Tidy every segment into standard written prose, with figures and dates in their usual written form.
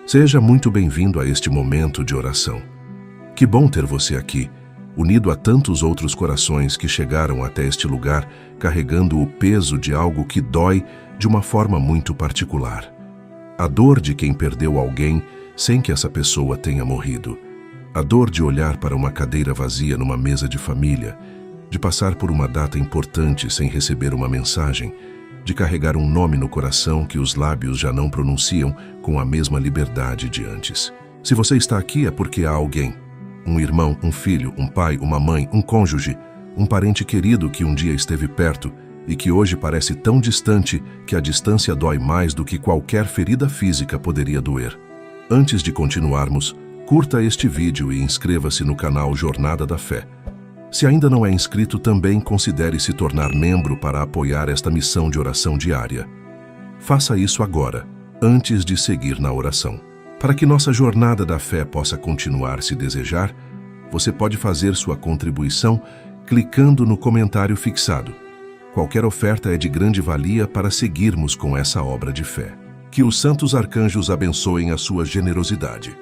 Seja muito bem-vindo a este momento de oração. Que bom ter você aqui, unido a tantos outros corações que chegaram até este lugar carregando o peso de algo que dói de uma forma muito particular. A dor de quem perdeu alguém sem que essa pessoa tenha morrido. A dor de olhar para uma cadeira vazia numa mesa de família, de passar por uma data importante sem receber uma mensagem, de carregar um nome no coração que os lábios já não pronunciam com a mesma liberdade de antes. Se você está aqui é porque há alguém, um irmão, um filho, um pai, uma mãe, um cônjuge, um parente querido que um dia esteve perto e que hoje parece tão distante que a distância dói mais do que qualquer ferida física poderia doer. Antes de continuarmos, curta este vídeo e inscreva-se no canal Jornada da Fé. Se ainda não é inscrito, também considere se tornar membro para apoiar esta missão de oração diária. Faça isso agora, antes de seguir na oração. Para que nossa jornada da fé possa continuar se desejar, você pode fazer sua contribuição clicando no comentário fixado. Qualquer oferta é de grande valia para seguirmos com essa obra de fé. Que os santos arcanjos abençoem a sua generosidade.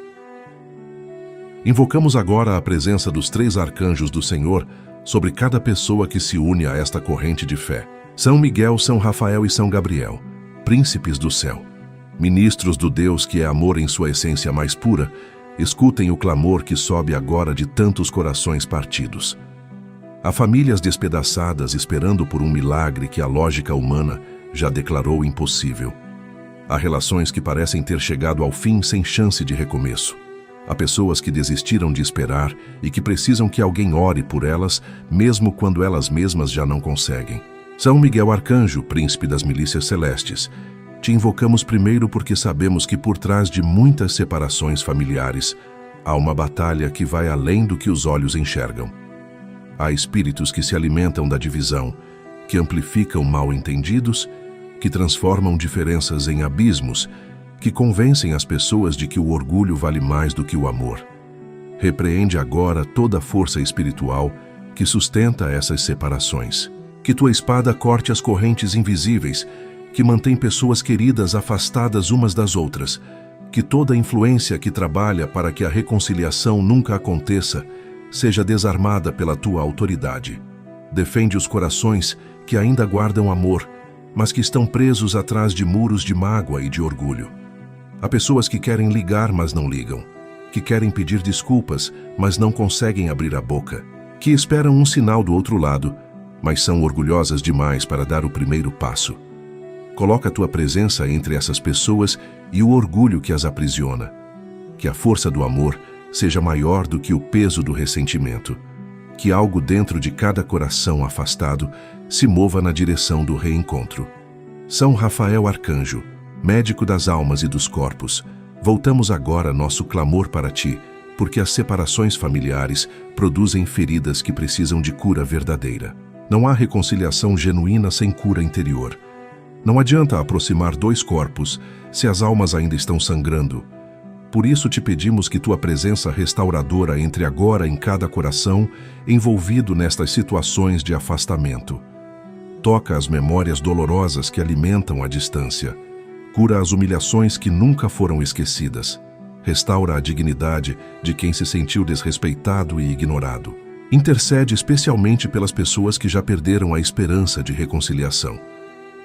Invocamos agora a presença dos 3 arcanjos do Senhor sobre cada pessoa que se une a esta corrente de fé. São Miguel, São Rafael e São Gabriel, príncipes do céu, ministros do Deus que é amor em sua essência mais pura, escutem o clamor que sobe agora de tantos corações partidos. Há famílias despedaçadas esperando por um milagre que a lógica humana já declarou impossível. Há relações que parecem ter chegado ao fim sem chance de recomeço. Há pessoas que desistiram de esperar e que precisam que alguém ore por elas, mesmo quando elas mesmas já não conseguem. São Miguel Arcanjo, príncipe das milícias celestes, te invocamos primeiro porque sabemos que por trás de muitas separações familiares, há uma batalha que vai além do que os olhos enxergam. Há espíritos que se alimentam da divisão, que amplificam mal-entendidos, que transformam diferenças em abismos, que convencem as pessoas de que o orgulho vale mais do que o amor. Repreende agora toda a força espiritual que sustenta essas separações. Que tua espada corte as correntes invisíveis, que mantém pessoas queridas afastadas umas das outras. Que toda influência que trabalha para que a reconciliação nunca aconteça, seja desarmada pela tua autoridade. Defende os corações que ainda guardam amor, mas que estão presos atrás de muros de mágoa e de orgulho. Há pessoas que querem ligar, mas não ligam, que querem pedir desculpas, mas não conseguem abrir a boca, que esperam um sinal do outro lado, mas são orgulhosas demais para dar o primeiro passo. Coloca a tua presença entre essas pessoas e o orgulho que as aprisiona. Que a força do amor seja maior do que o peso do ressentimento. Que algo dentro de cada coração afastado se mova na direção do reencontro. São Rafael Arcanjo, médico das almas e dos corpos, voltamos agora nosso clamor para ti, porque as separações familiares produzem feridas que precisam de cura verdadeira. Não há reconciliação genuína sem cura interior. Não adianta aproximar 2 corpos se as almas ainda estão sangrando. Por isso te pedimos que tua presença restauradora entre agora em cada coração envolvido nestas situações de afastamento. Toca as memórias dolorosas que alimentam a distância. Cura as humilhações que nunca foram esquecidas. Restaura a dignidade de quem se sentiu desrespeitado e ignorado. Intercede especialmente pelas pessoas que já perderam a esperança de reconciliação,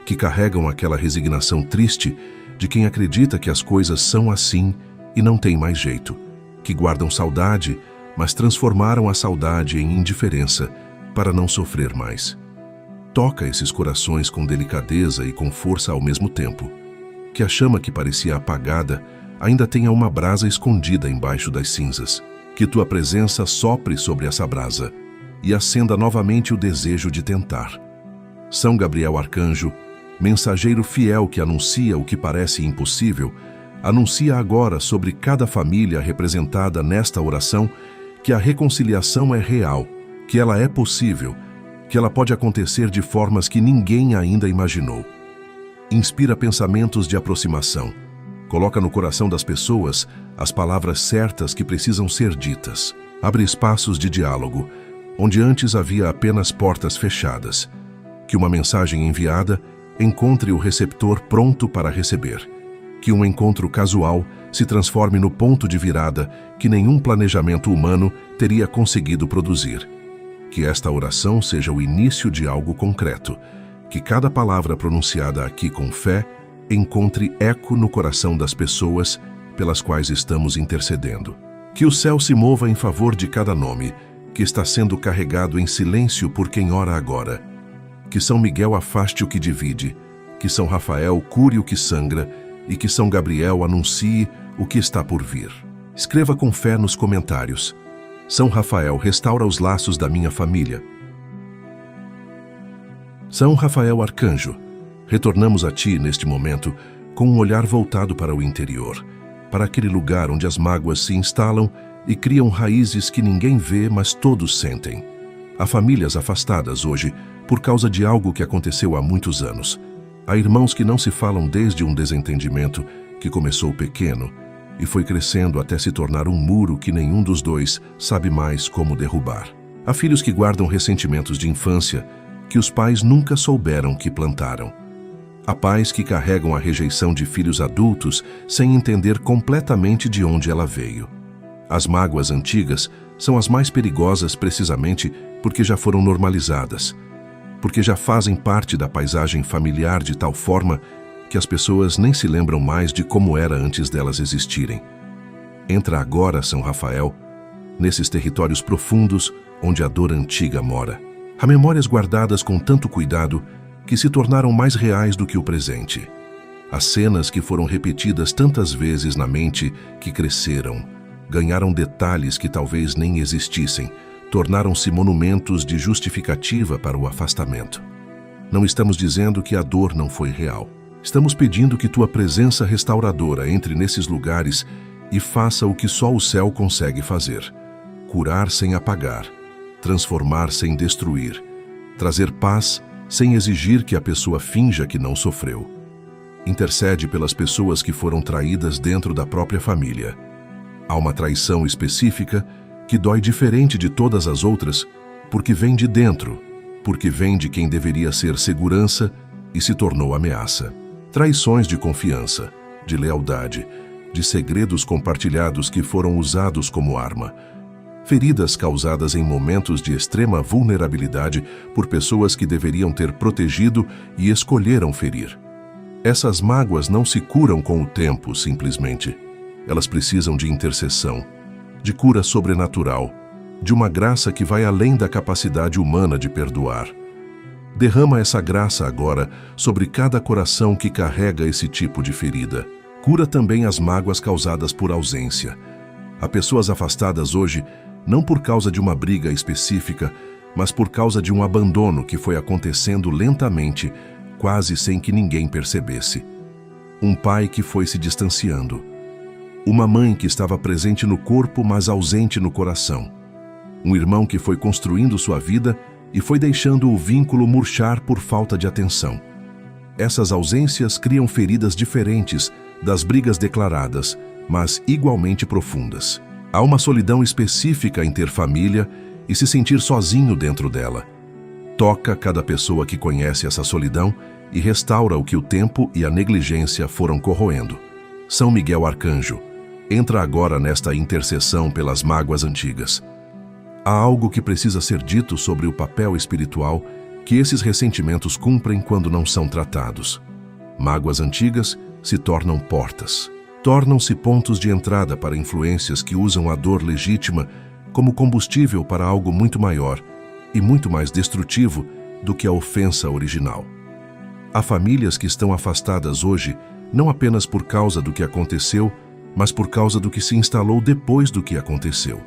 que carregam aquela resignação triste de quem acredita que as coisas são assim e não tem mais jeito, que guardam saudade, mas transformaram a saudade em indiferença para não sofrer mais. Toca esses corações com delicadeza e com força ao mesmo tempo. Que a chama que parecia apagada ainda tenha uma brasa escondida embaixo das cinzas. Que tua presença sopre sobre essa brasa e acenda novamente o desejo de tentar. São Gabriel Arcanjo, mensageiro fiel que anuncia o que parece impossível, anuncia agora sobre cada família representada nesta oração que a reconciliação é real, que ela é possível, que ela pode acontecer de formas que ninguém ainda imaginou. Inspira pensamentos de aproximação. Coloca no coração das pessoas as palavras certas que precisam ser ditas. Abre espaços de diálogo, onde antes havia apenas portas fechadas. Que uma mensagem enviada encontre o receptor pronto para receber. Que um encontro casual se transforme no ponto de virada que nenhum planejamento humano teria conseguido produzir. Que esta oração seja o início de algo concreto. Que cada palavra pronunciada aqui com fé encontre eco no coração das pessoas pelas quais estamos intercedendo. Que o céu se mova em favor de cada nome que está sendo carregado em silêncio por quem ora agora. Que São Miguel afaste o que divide, que São Rafael cure o que sangra e que São Gabriel anuncie o que está por vir. Escreva com fé nos comentários: São Rafael, restaura os laços da minha família. São Rafael Arcanjo, retornamos a ti neste momento com um olhar voltado para o interior, para aquele lugar onde as mágoas se instalam e criam raízes que ninguém vê, mas todos sentem. Há famílias afastadas hoje por causa de algo que aconteceu há muitos anos. Há irmãos que não se falam desde um desentendimento que começou pequeno e foi crescendo até se tornar um muro que nenhum dos dois sabe mais como derrubar. Há filhos que guardam ressentimentos de infância que os pais nunca souberam que plantaram. Há pais que carregam a rejeição de filhos adultos sem entender completamente de onde ela veio. As mágoas antigas são as mais perigosas precisamente porque já foram normalizadas, porque já fazem parte da paisagem familiar de tal forma que as pessoas nem se lembram mais de como era antes delas existirem. Entra agora, São Rafael, nesses territórios profundos onde a dor antiga mora. Há memórias guardadas com tanto cuidado que se tornaram mais reais do que o presente. Há cenas que foram repetidas tantas vezes na mente que cresceram, ganharam detalhes que talvez nem existissem, tornaram-se monumentos de justificativa para o afastamento. Não estamos dizendo que a dor não foi real. Estamos pedindo que tua presença restauradora entre nesses lugares e faça o que só o céu consegue fazer: curar sem apagar, transformar sem destruir, trazer paz sem exigir que a pessoa finja que não sofreu. Intercede pelas pessoas que foram traídas dentro da própria família. Há uma traição específica que dói diferente de todas as outras porque vem de dentro, porque vem de quem deveria ser segurança e se tornou ameaça. Traições de confiança, de lealdade, de segredos compartilhados que foram usados como arma. Feridas causadas em momentos de extrema vulnerabilidade por pessoas que deveriam ter protegido e escolheram ferir. Essas mágoas não se curam com o tempo, simplesmente. Elas precisam de intercessão, de cura sobrenatural, de uma graça que vai além da capacidade humana de perdoar. Derrama essa graça agora sobre cada coração que carrega esse tipo de ferida. Cura também as mágoas causadas por ausência. Há pessoas afastadas hoje não por causa de uma briga específica, mas por causa de um abandono que foi acontecendo lentamente, quase sem que ninguém percebesse. Um pai que foi se distanciando. Uma mãe que estava presente no corpo, mas ausente no coração. Um irmão que foi construindo sua vida e foi deixando o vínculo murchar por falta de atenção. Essas ausências criam feridas diferentes das brigas declaradas, mas igualmente profundas. Há uma solidão específica em ter família e se sentir sozinho dentro dela. Toca cada pessoa que conhece essa solidão e restaura o que o tempo e a negligência foram corroendo. São Miguel Arcanjo, entra agora nesta intercessão pelas mágoas antigas. Há algo que precisa ser dito sobre o papel espiritual que esses ressentimentos cumprem quando não são tratados. Mágoas antigas se tornam portas. Tornam-se pontos de entrada para influências que usam a dor legítima como combustível para algo muito maior e muito mais destrutivo do que a ofensa original. Há famílias que estão afastadas hoje não apenas por causa do que aconteceu, mas por causa do que se instalou depois do que aconteceu.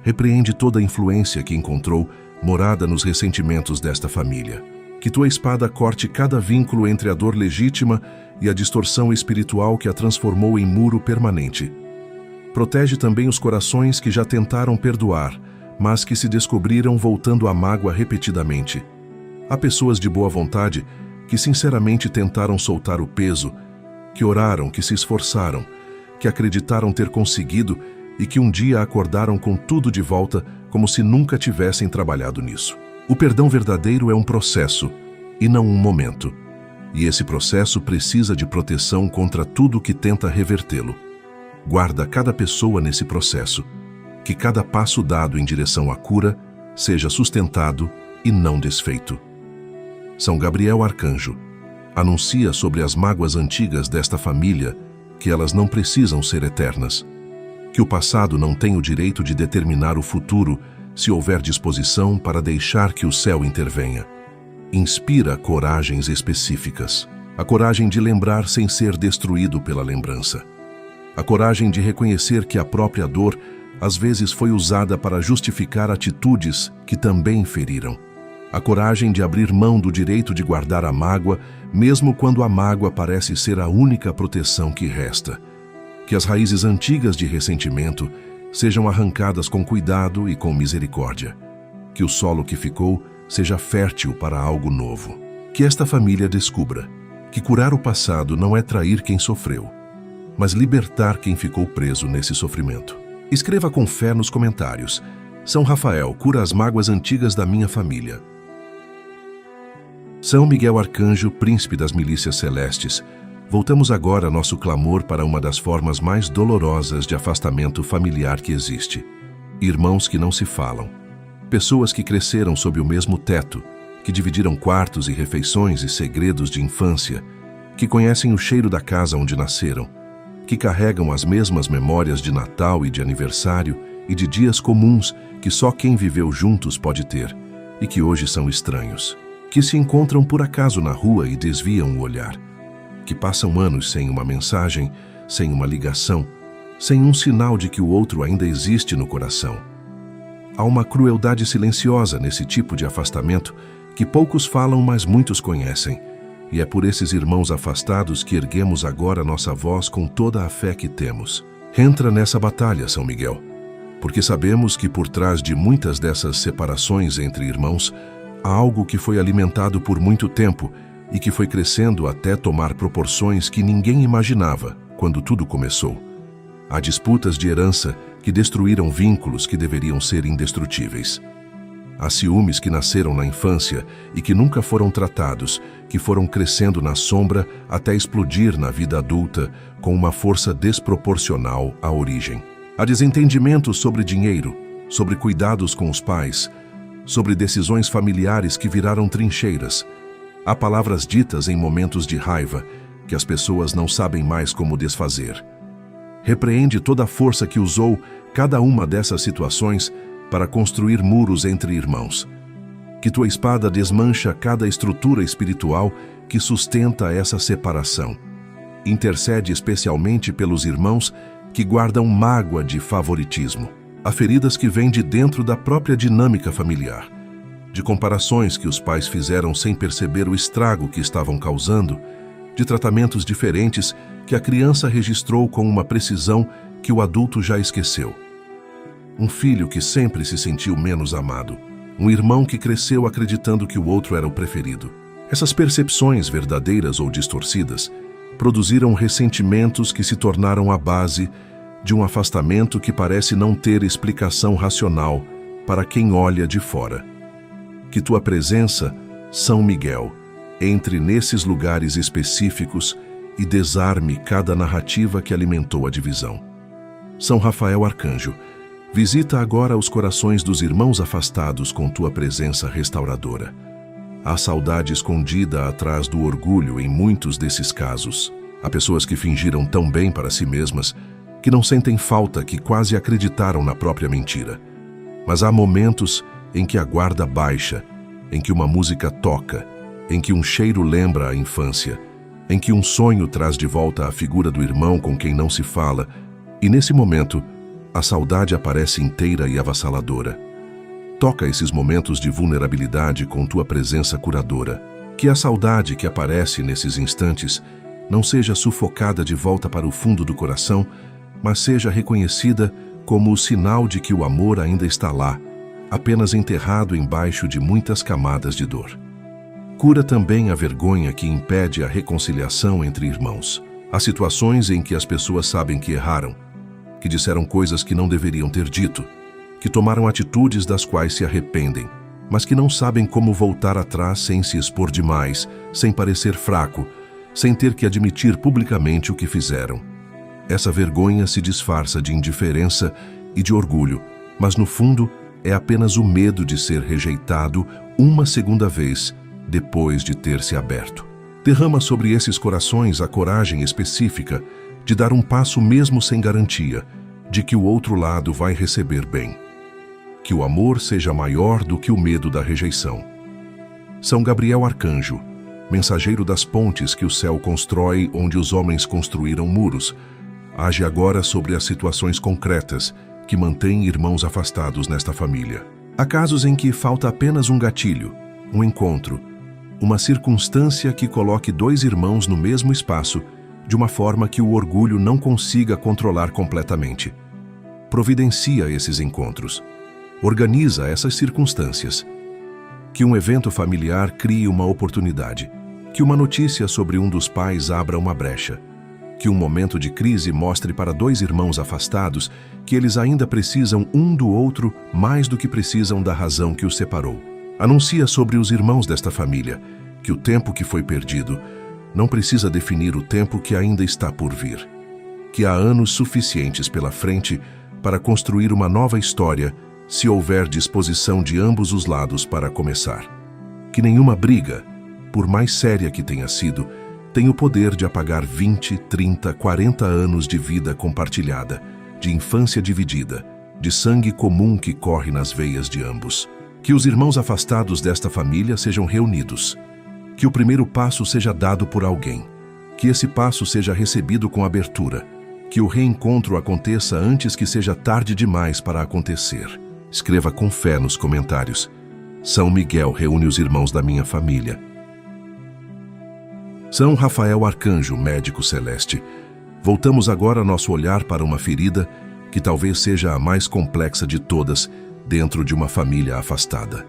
Repreende toda a influência que encontrou morada nos ressentimentos desta família. Que tua espada corte cada vínculo entre a dor legítima e a distorção espiritual que a transformou em muro permanente. Protege também os corações que já tentaram perdoar, mas que se descobriram voltando à mágoa repetidamente. Há pessoas de boa vontade que sinceramente tentaram soltar o peso, que oraram, que se esforçaram, que acreditaram ter conseguido e que um dia acordaram com tudo de volta como se nunca tivessem trabalhado nisso. O perdão verdadeiro é um processo e não um momento. e esse processo precisa de proteção contra tudo que tenta revertê-lo. Guarda cada pessoa nesse processo, que cada passo dado em direção à cura seja sustentado e não desfeito. São Gabriel Arcanjo, anuncia sobre as mágoas antigas desta família que elas não precisam ser eternas, que o passado não tem o direito de determinar o futuro se houver disposição para deixar que o céu intervenha. Inspira coragens específicas, a coragem de lembrar sem ser destruído pela lembrança, a coragem de reconhecer que a própria dor às vezes foi usada para justificar atitudes que também feriram, a coragem de abrir mão do direito de guardar a mágoa, mesmo quando a mágoa parece ser a única proteção que resta. Que as raízes antigas de ressentimento sejam arrancadas com cuidado e com misericórdia. Que o solo que ficou seja fértil para algo novo. Que esta família descubra que curar o passado não é trair quem sofreu, mas libertar quem ficou preso nesse sofrimento. Escreva com fé nos comentários: São Rafael, cura as mágoas antigas da minha família. São Miguel Arcanjo, príncipe das milícias celestes, voltamos agora nosso clamor para uma das formas mais dolorosas de afastamento familiar que existe. Irmãos que não se falam. Pessoas que cresceram sob o mesmo teto, que dividiram quartos e refeições e segredos de infância, que conhecem o cheiro da casa onde nasceram, que carregam as mesmas memórias de Natal e de aniversário e de dias comuns que só quem viveu juntos pode ter, e que hoje são estranhos, que se encontram por acaso na rua e desviam o olhar, que passam anos sem uma mensagem, sem uma ligação, sem um sinal de que o outro ainda existe no coração. Há uma crueldade silenciosa nesse tipo de afastamento que poucos falam, mas muitos conhecem, e é por esses irmãos afastados que erguemos agora nossa voz com toda a fé que temos. Entra nessa batalha, São Miguel, porque sabemos que por trás de muitas dessas separações entre irmãos, há algo que foi alimentado por muito tempo e que foi crescendo até tomar proporções que ninguém imaginava quando tudo começou. Há disputas de herança que destruíram vínculos que deveriam ser indestrutíveis. Há ciúmes que nasceram na infância e que nunca foram tratados, que foram crescendo na sombra até explodir na vida adulta com uma força desproporcional à origem. Há desentendimentos sobre dinheiro, sobre cuidados com os pais, sobre decisões familiares que viraram trincheiras. Há palavras ditas em momentos de raiva que as pessoas não sabem mais como desfazer. Repreende toda a força que usou cada uma dessas situações para construir muros entre irmãos. Que tua espada desmancha cada estrutura espiritual que sustenta essa separação. Intercede especialmente pelos irmãos que guardam mágoa de favoritismo. Há feridas que vêm de dentro da própria dinâmica familiar, de comparações que os pais fizeram sem perceber o estrago que estavam causando, de tratamentos diferentes que a criança registrou com uma precisão que o adulto já esqueceu. Um filho que sempre se sentiu menos amado, um irmão que cresceu acreditando que o outro era o preferido. Essas percepções, verdadeiras ou distorcidas, produziram ressentimentos que se tornaram a base de um afastamento que parece não ter explicação racional para quem olha de fora. Que tua presença, São Miguel, entre nesses lugares específicos e desarme cada narrativa que alimentou a divisão. São Rafael Arcanjo, visita agora os corações dos irmãos afastados com tua presença restauradora. Há saudade escondida atrás do orgulho em muitos desses casos. Há pessoas que fingiram tão bem para si mesmas que não sentem falta, que quase acreditaram na própria mentira. Mas há momentos em que a guarda baixa, em que uma música toca, em que um cheiro lembra a infância, em que um sonho traz de volta a figura do irmão com quem não se fala, e nesse momento, a saudade aparece inteira e avassaladora. Toca esses momentos de vulnerabilidade com tua presença curadora. Que a saudade que aparece nesses instantes não seja sufocada de volta para o fundo do coração, mas seja reconhecida como o sinal de que o amor ainda está lá, apenas enterrado embaixo de muitas camadas de dor. Cura também a vergonha que impede a reconciliação entre irmãos. Há situações em que as pessoas sabem que erraram, que disseram coisas que não deveriam ter dito, que tomaram atitudes das quais se arrependem, mas que não sabem como voltar atrás sem se expor demais, sem parecer fraco, sem ter que admitir publicamente o que fizeram. Essa vergonha se disfarça de indiferença e de orgulho, mas no fundo é apenas o medo de ser rejeitado uma segunda vez depois de ter se aberto. Derrama sobre esses corações a coragem específica de dar um passo mesmo sem garantia de que o outro lado vai receber bem. Que o amor seja maior do que o medo da rejeição. São Gabriel Arcanjo, mensageiro das pontes que o céu constrói onde os homens construíram muros, age agora sobre as situações concretas que mantêm irmãos afastados nesta família. Há casos em que falta apenas um gatilho, um encontro, uma circunstância que coloque dois irmãos no mesmo espaço, de uma forma que o orgulho não consiga controlar completamente. Providencia esses encontros. Organiza essas circunstâncias. Que um evento familiar crie uma oportunidade. Que uma notícia sobre um dos pais abra uma brecha. Que um momento de crise mostre para dois irmãos afastados que eles ainda precisam um do outro mais do que precisam da razão que os separou. Anuncia sobre os irmãos desta família que o tempo que foi perdido não precisa definir o tempo que ainda está por vir. Que há anos suficientes pela frente para construir uma nova história se houver disposição de ambos os lados para começar. Que nenhuma briga, por mais séria que tenha sido, tem o poder de apagar 20, 30, 40 anos de vida compartilhada, de infância dividida, de sangue comum que corre nas veias de ambos. Que os irmãos afastados desta família sejam reunidos. Que o primeiro passo seja dado por alguém. Que esse passo seja recebido com abertura. Que o reencontro aconteça antes que seja tarde demais para acontecer. Escreva com fé nos comentários. São Miguel reúne os irmãos da minha família. São Rafael Arcanjo, médico celeste. Voltamos agora nosso olhar para uma ferida que talvez seja a mais complexa de todas dentro de uma família afastada.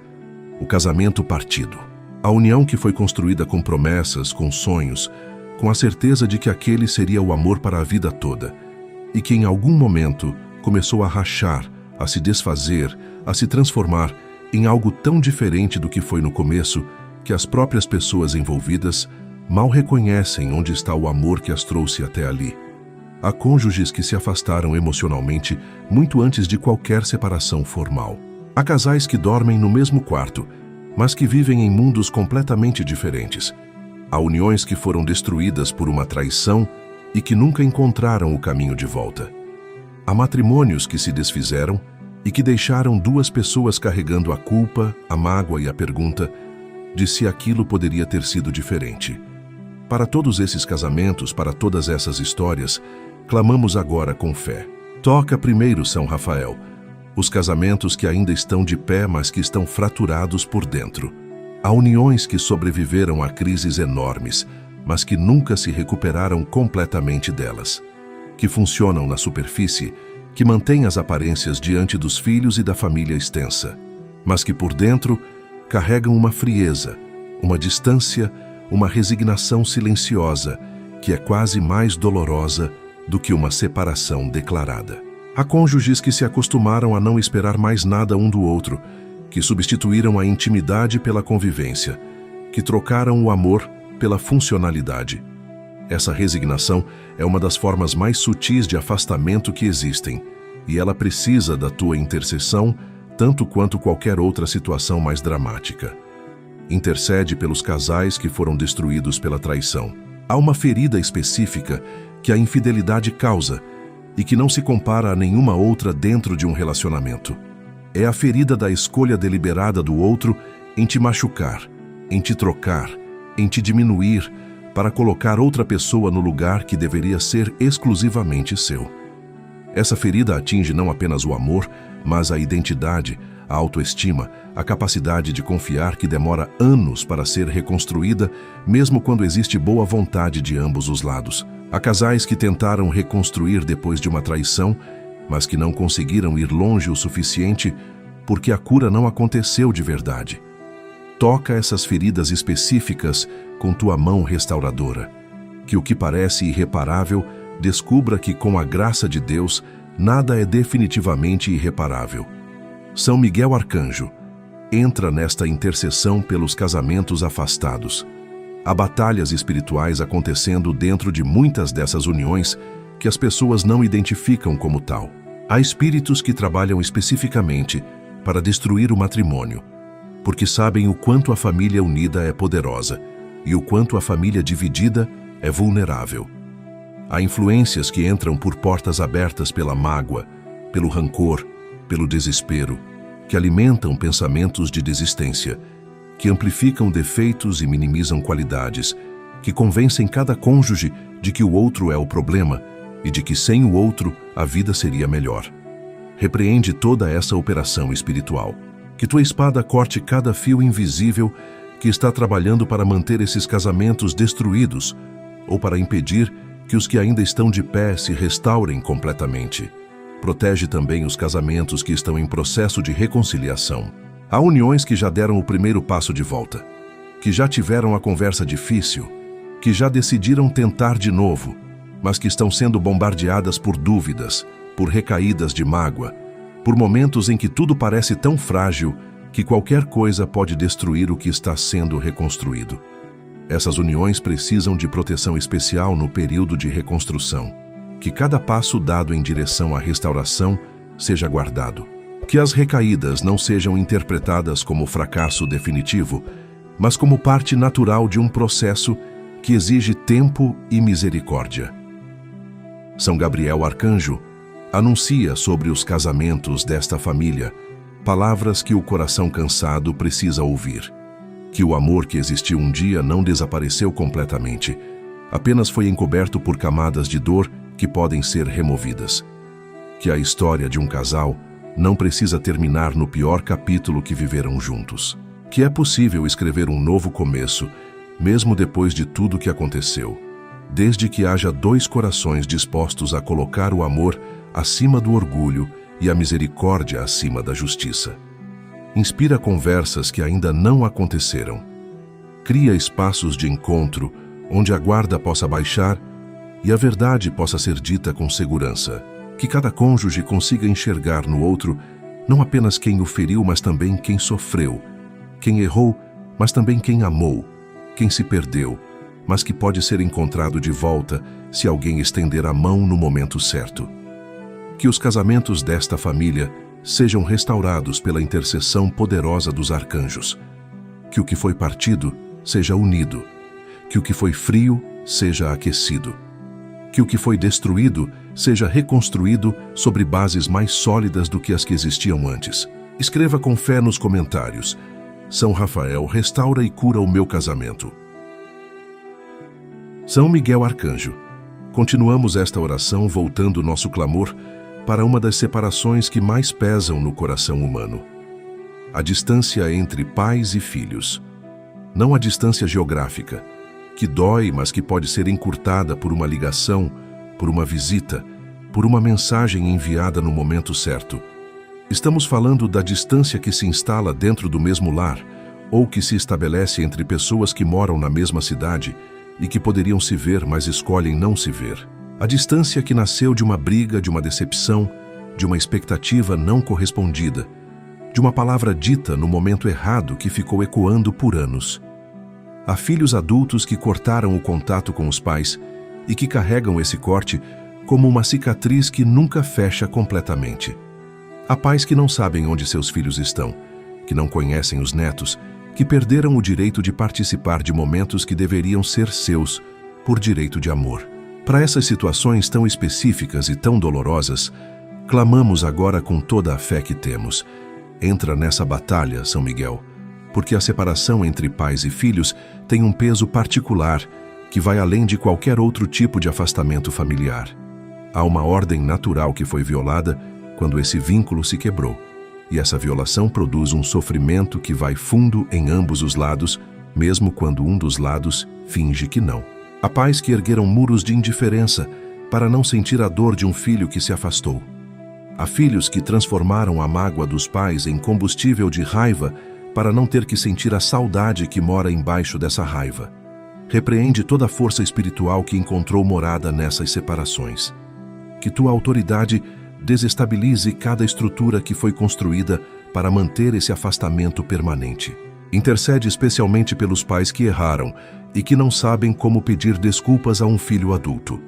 O casamento partido. A união que foi construída com promessas, com sonhos, com a certeza de que aquele seria o amor para a vida toda, e que em algum momento começou a rachar, a se desfazer, a se transformar em algo tão diferente do que foi no começo que as próprias pessoas envolvidas mal reconhecem onde está o amor que as trouxe até ali. Há cônjuges que se afastaram emocionalmente muito antes de qualquer separação formal. Há casais que dormem no mesmo quarto, mas que vivem em mundos completamente diferentes. Há uniões que foram destruídas por uma traição e que nunca encontraram o caminho de volta. Há matrimônios que se desfizeram e que deixaram duas pessoas carregando a culpa, a mágoa e a pergunta de se aquilo poderia ter sido diferente. Para todos esses casamentos, para todas essas histórias, clamamos agora com fé. Toca primeiro, São Rafael, os casamentos que ainda estão de pé, mas que estão fraturados por dentro. Há uniões que sobreviveram a crises enormes, mas que nunca se recuperaram completamente delas. Que funcionam na superfície, que mantêm as aparências diante dos filhos e da família extensa, mas que por dentro carregam uma frieza, uma distância, uma resignação silenciosa, que é quase mais dolorosa do que uma separação declarada. Há cônjuges que se acostumaram a não esperar mais nada um do outro, que substituíram a intimidade pela convivência, que trocaram o amor pela funcionalidade. Essa resignação é uma das formas mais sutis de afastamento que existem, e ela precisa da tua intercessão tanto quanto qualquer outra situação mais dramática. Intercede pelos casais que foram destruídos pela traição. Há uma ferida específica que a infidelidade causa e que não se compara a nenhuma outra dentro de um relacionamento. É a ferida da escolha deliberada do outro em te machucar, em te trocar, em te diminuir, para colocar outra pessoa no lugar que deveria ser exclusivamente seu. Essa ferida atinge não apenas o amor, mas a identidade, a autoestima, a capacidade de confiar que demora anos para ser reconstruída, mesmo quando existe boa vontade de ambos os lados. Há casais que tentaram reconstruir depois de uma traição, mas que não conseguiram ir longe o suficiente porque a cura não aconteceu de verdade. Toca essas feridas específicas com tua mão restauradora. Que o que parece irreparável descubra que, com a graça de Deus, nada é definitivamente irreparável. São Miguel Arcanjo, entra nesta intercessão pelos casamentos afastados. Há batalhas espirituais acontecendo dentro de muitas dessas uniões que as pessoas não identificam como tal. Há espíritos que trabalham especificamente para destruir o matrimônio, porque sabem o quanto a família unida é poderosa e o quanto a família dividida é vulnerável. Há influências que entram por portas abertas pela mágoa, pelo rancor, pelo desespero, que alimentam pensamentos de desistência, que amplificam defeitos e minimizam qualidades, que convencem cada cônjuge de que o outro é o problema e de que sem o outro a vida seria melhor. Repreende toda essa operação espiritual. Que tua espada corte cada fio invisível que está trabalhando para manter esses casamentos destruídos ou para impedir que os que ainda estão de pé se restaurem completamente. Protege também os casamentos que estão em processo de reconciliação. Há uniões que já deram o primeiro passo de volta, que já tiveram a conversa difícil, que já decidiram tentar de novo, mas que estão sendo bombardeadas por dúvidas, por recaídas de mágoa, por momentos em que tudo parece tão frágil que qualquer coisa pode destruir o que está sendo reconstruído. Essas uniões precisam de proteção especial no período de reconstrução. Que cada passo dado em direção à restauração seja guardado. Que as recaídas não sejam interpretadas como fracasso definitivo, mas como parte natural de um processo que exige tempo e misericórdia. São Gabriel Arcanjo anuncia sobre os casamentos desta família palavras que o coração cansado precisa ouvir. Que o amor que existiu um dia não desapareceu completamente, apenas foi encoberto por camadas de dor que podem ser removidas. Que a história de um casal não precisa terminar no pior capítulo que viveram juntos. Que é possível escrever um novo começo, mesmo depois de tudo que aconteceu, desde que haja dois corações dispostos a colocar o amor acima do orgulho e a misericórdia acima da justiça. Inspira conversas que ainda não aconteceram. Cria espaços de encontro onde a guarda possa baixar e a verdade possa ser dita com segurança. Que cada cônjuge consiga enxergar no outro não apenas quem o feriu, mas também quem sofreu, quem errou, mas também quem amou, quem se perdeu, mas que pode ser encontrado de volta se alguém estender a mão no momento certo. Que os casamentos desta família sejam restaurados pela intercessão poderosa dos arcanjos. Que o que foi partido seja unido. Que o que foi frio seja aquecido. Que o que foi destruído seja reconstruído sobre bases mais sólidas do que as que existiam antes. Escreva com fé nos comentários: São Rafael, restaura e cura o meu casamento. São Miguel Arcanjo. Continuamos esta oração voltando nosso clamor para uma das separações que mais pesam no coração humano: a distância entre pais e filhos. Não a distância geográfica, que dói, mas que pode ser encurtada por uma ligação, por uma visita, por uma mensagem enviada no momento certo. Estamos falando da distância que se instala dentro do mesmo lar, ou que se estabelece entre pessoas que moram na mesma cidade e que poderiam se ver, mas escolhem não se ver. A distância que nasceu de uma briga, de uma decepção, de uma expectativa não correspondida, de uma palavra dita no momento errado que ficou ecoando por anos. Há filhos adultos que cortaram o contato com os pais e que carregam esse corte como uma cicatriz que nunca fecha completamente. Há pais que não sabem onde seus filhos estão, que não conhecem os netos, que perderam o direito de participar de momentos que deveriam ser seus por direito de amor. Para essas situações tão específicas e tão dolorosas, clamamos agora com toda a fé que temos. Entra nessa batalha, São Miguel, porque a separação entre pais e filhos tem um peso particular que vai além de qualquer outro tipo de afastamento familiar. Há uma ordem natural que foi violada quando esse vínculo se quebrou, e essa violação produz um sofrimento que vai fundo em ambos os lados, mesmo quando um dos lados finge que não. Há pais que ergueram muros de indiferença para não sentir a dor de um filho que se afastou. Há filhos que transformaram a mágoa dos pais em combustível de raiva para não ter que sentir a saudade que mora embaixo dessa raiva. Repreende toda a força espiritual que encontrou morada nessas separações. Que tua autoridade desestabilize cada estrutura que foi construída para manter esse afastamento permanente. Intercede especialmente pelos pais que erraram e que não sabem como pedir desculpas a um filho adulto.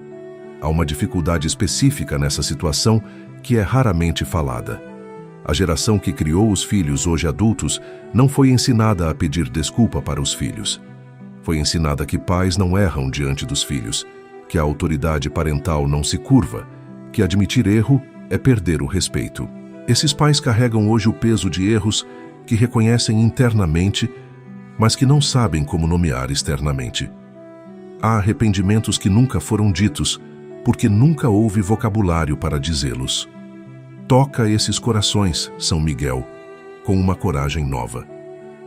Há uma dificuldade específica nessa situação que é raramente falada. A geração que criou os filhos hoje adultos não foi ensinada a pedir desculpa para os filhos. Foi ensinada que pais não erram diante dos filhos, que a autoridade parental não se curva, que admitir erro é perder o respeito. Esses pais carregam hoje o peso de erros que reconhecem internamente, mas que não sabem como nomear externamente. Há arrependimentos que nunca foram ditos, porque nunca houve vocabulário para dizê-los. Toca esses corações, São Miguel, com uma coragem nova.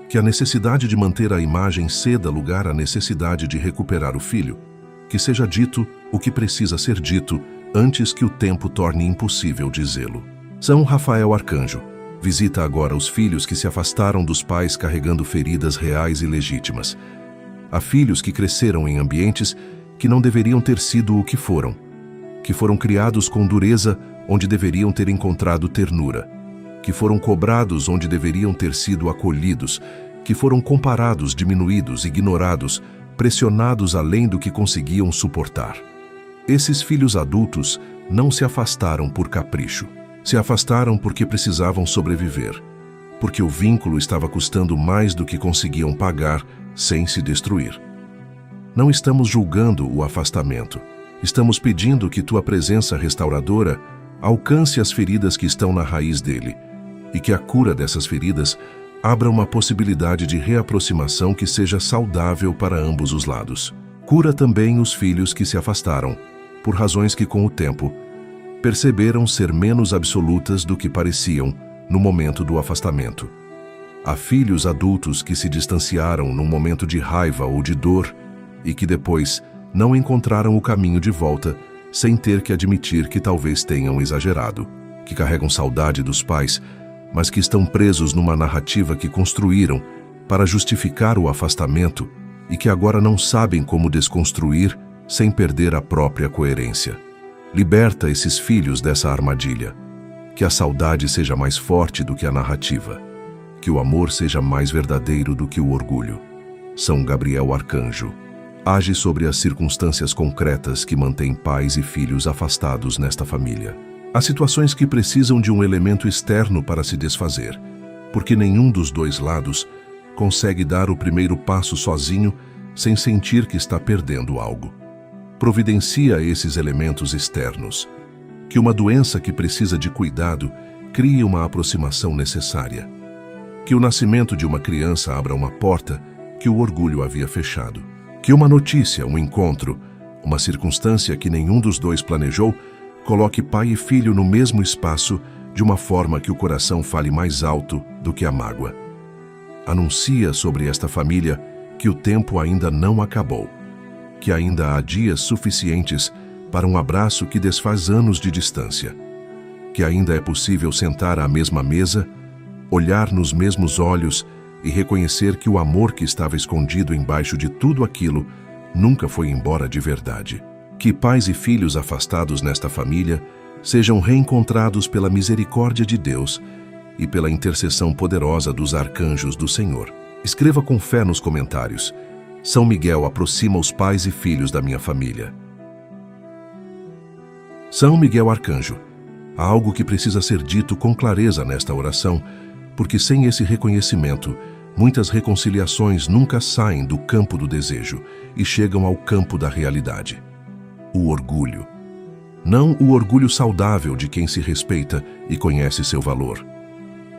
Que a necessidade de manter a imagem ceda lugar à necessidade de recuperar o filho. Que seja dito o que precisa ser dito antes que o tempo torne impossível dizê-lo. São Rafael Arcanjo, visita agora os filhos que se afastaram dos pais carregando feridas reais e legítimas. Há filhos que cresceram em ambientes que não deveriam ter sido o que foram criados com dureza onde deveriam ter encontrado ternura, que foram cobrados onde deveriam ter sido acolhidos, que foram comparados, diminuídos, ignorados, pressionados além do que conseguiam suportar. Esses filhos adultos não se afastaram por capricho. Se afastaram porque precisavam sobreviver, porque o vínculo estava custando mais do que conseguiam pagar sem se destruir. Não estamos julgando o afastamento. Estamos pedindo que tua presença restauradora alcance as feridas que estão na raiz dele e que a cura dessas feridas abra uma possibilidade de reaproximação que seja saudável para ambos os lados. Cura também os filhos que se afastaram, por razões que com o tempo perceberam ser menos absolutas do que pareciam no momento do afastamento. Há filhos adultos que se distanciaram num momento de raiva ou de dor e que depois não encontraram o caminho de volta sem ter que admitir que talvez tenham exagerado, que carregam saudade dos pais, mas que estão presos numa narrativa que construíram para justificar o afastamento e que agora não sabem como desconstruir sem perder a própria coerência. Liberta esses filhos dessa armadilha. Que a saudade seja mais forte do que a narrativa. Que o amor seja mais verdadeiro do que o orgulho. São Gabriel Arcanjo, age sobre as circunstâncias concretas que mantêm pais e filhos afastados nesta família. Há situações que precisam de um elemento externo para se desfazer, porque nenhum dos dois lados consegue dar o primeiro passo sozinho sem sentir que está perdendo algo. Providencia esses elementos externos. Que uma doença que precisa de cuidado crie uma aproximação necessária. Que o nascimento de uma criança abra uma porta que o orgulho havia fechado. Que uma notícia, um encontro, uma circunstância que nenhum dos dois planejou, coloque pai e filho no mesmo espaço de uma forma que o coração fale mais alto do que a mágoa. Anuncia sobre esta família que o tempo ainda não acabou, que ainda há dias suficientes para um abraço que desfaz anos de distância, que ainda é possível sentar à mesma mesa, olhar nos mesmos olhos e reconhecer que o amor que estava escondido embaixo de tudo aquilo nunca foi embora de verdade. Que pais e filhos afastados nesta família sejam reencontrados pela misericórdia de Deus e pela intercessão poderosa dos arcanjos do Senhor. Escreva com fé nos comentários: São Miguel aproxima os pais e filhos da minha família. São Miguel Arcanjo, há algo que precisa ser dito com clareza nesta oração, porque sem esse reconhecimento, muitas reconciliações nunca saem do campo do desejo e chegam ao campo da realidade. O orgulho. Não o orgulho saudável de quem se respeita e conhece seu valor,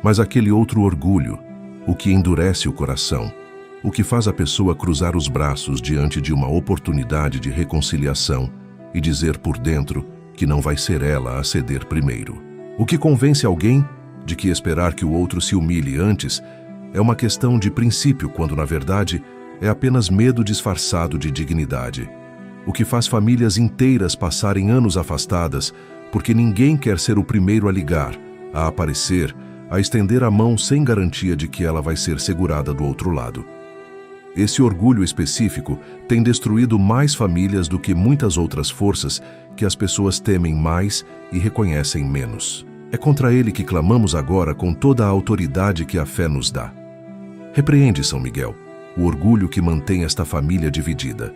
mas aquele outro orgulho, o que endurece o coração, o que faz a pessoa cruzar os braços diante de uma oportunidade de reconciliação e dizer por dentro que não vai ser ela a ceder primeiro. O que convence alguém de que esperar que o outro se humilhe antes é uma questão de princípio, quando na verdade é apenas medo disfarçado de dignidade. O que faz famílias inteiras passarem anos afastadas porque ninguém quer ser o primeiro a ligar, a aparecer, a estender a mão sem garantia de que ela vai ser segurada do outro lado. Esse orgulho específico tem destruído mais famílias do que muitas outras forças que as pessoas temem mais e reconhecem menos. É contra ele que clamamos agora com toda a autoridade que a fé nos dá. Repreende, São Miguel, o orgulho que mantém esta família dividida.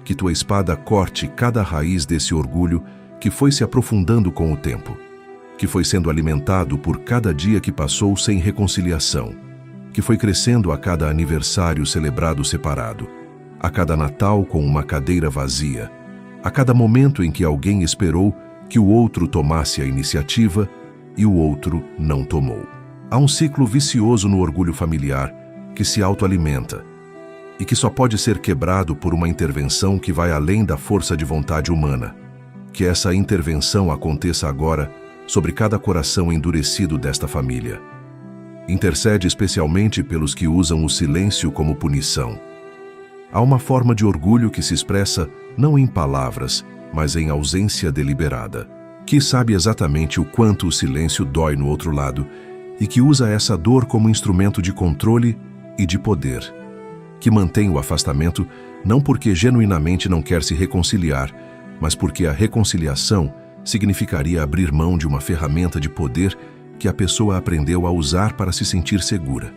Que tua espada corte cada raiz desse orgulho que foi se aprofundando com o tempo, que foi sendo alimentado por cada dia que passou sem reconciliação, que foi crescendo a cada aniversário celebrado separado, a cada Natal com uma cadeira vazia, a cada momento em que alguém esperou que o outro tomasse a iniciativa e o outro não tomou. Há um ciclo vicioso no orgulho familiar que se autoalimenta e que só pode ser quebrado por uma intervenção que vai além da força de vontade humana. Que essa intervenção aconteça agora sobre cada coração endurecido desta família. Intercede especialmente pelos que usam o silêncio como punição. Há uma forma de orgulho que se expressa não em palavras, mas em ausência deliberada, que sabe exatamente o quanto o silêncio dói no outro lado e que usa essa dor como instrumento de controle e de poder, que mantém o afastamento não porque genuinamente não quer se reconciliar, mas porque a reconciliação significaria abrir mão de uma ferramenta de poder que a pessoa aprendeu a usar para se sentir segura.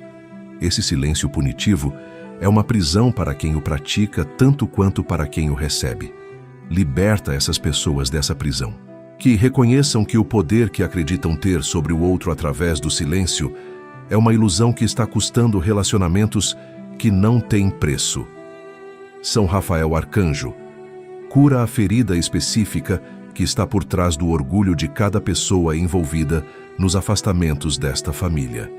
Esse silêncio punitivo é uma prisão para quem o pratica tanto quanto para quem o recebe. Liberta essas pessoas dessa prisão. Que reconheçam que o poder que acreditam ter sobre o outro através do silêncio é uma ilusão que está custando relacionamentos que não têm preço. São Rafael Arcanjo, cura a ferida específica que está por trás do orgulho de cada pessoa envolvida nos afastamentos desta família.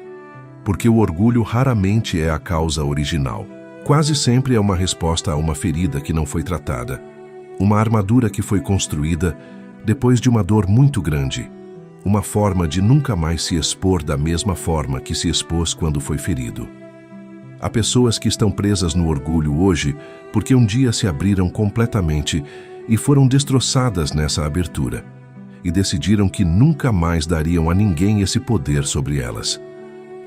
Porque o orgulho raramente é a causa original. Quase sempre é uma resposta a uma ferida que não foi tratada. Uma armadura que foi construída depois de uma dor muito grande. Uma forma de nunca mais se expor da mesma forma que se expôs quando foi ferido. Há pessoas que estão presas no orgulho hoje porque um dia se abriram completamente e foram destroçadas nessa abertura, e decidiram que nunca mais dariam a ninguém esse poder sobre elas.